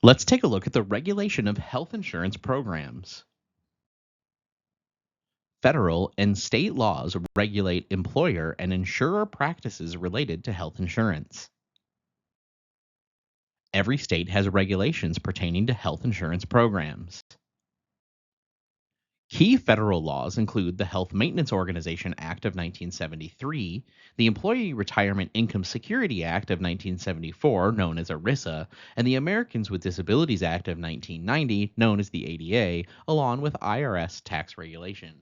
Let's take a look at the regulation of health insurance programs. Federal and state laws regulate employer and insurer practices related to health insurance. Every state has regulations pertaining to health insurance programs. Key federal laws include the Health Maintenance Organization Act of 1973, the Employee Retirement Income Security Act of 1974, known as ERISA, and the Americans with Disabilities Act of 1990, known as the ADA, along with IRS tax regulation.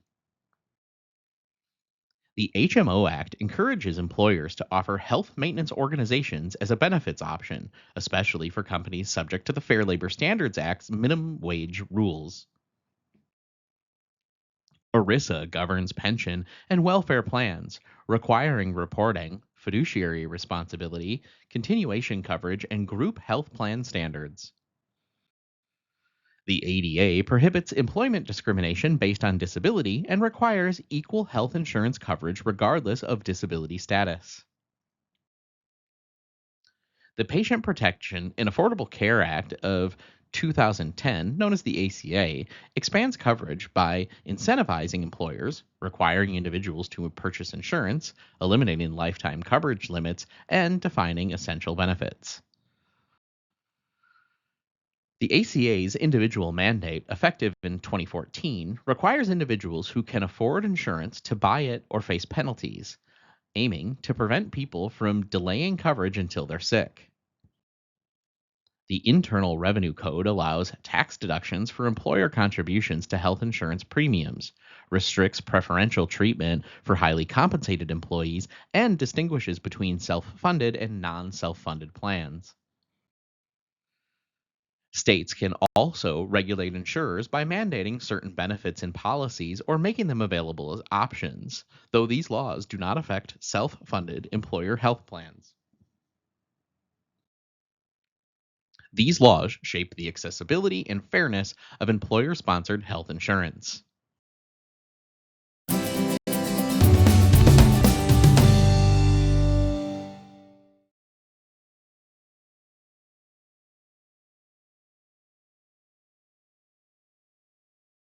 The HMO Act encourages employers to offer health maintenance organizations as a benefits option, especially for companies subject to the Fair Labor Standards Act's minimum wage rules. ERISA governs pension and welfare plans, requiring reporting, fiduciary responsibility, continuation coverage, and group health plan standards. The ADA prohibits employment discrimination based on disability and requires equal health insurance coverage regardless of disability status. The Patient Protection and Affordable Care Act of 2010, known as the ACA, expands coverage by incentivizing employers, requiring individuals to purchase insurance, eliminating lifetime coverage limits, and defining essential benefits. The ACA's individual mandate, effective in 2014, requires individuals who can afford insurance to buy it or face penalties, aiming to prevent people from delaying coverage until they're sick. The Internal Revenue Code allows tax deductions for employer contributions to health insurance premiums, restricts preferential treatment for highly compensated employees, and distinguishes between self funded and non self funded plans. States can also regulate insurers by mandating certain benefits in policies or making them available as options, though these laws do not affect self funded employer health plans. These laws shape the accessibility and fairness of employer sponsored health insurance.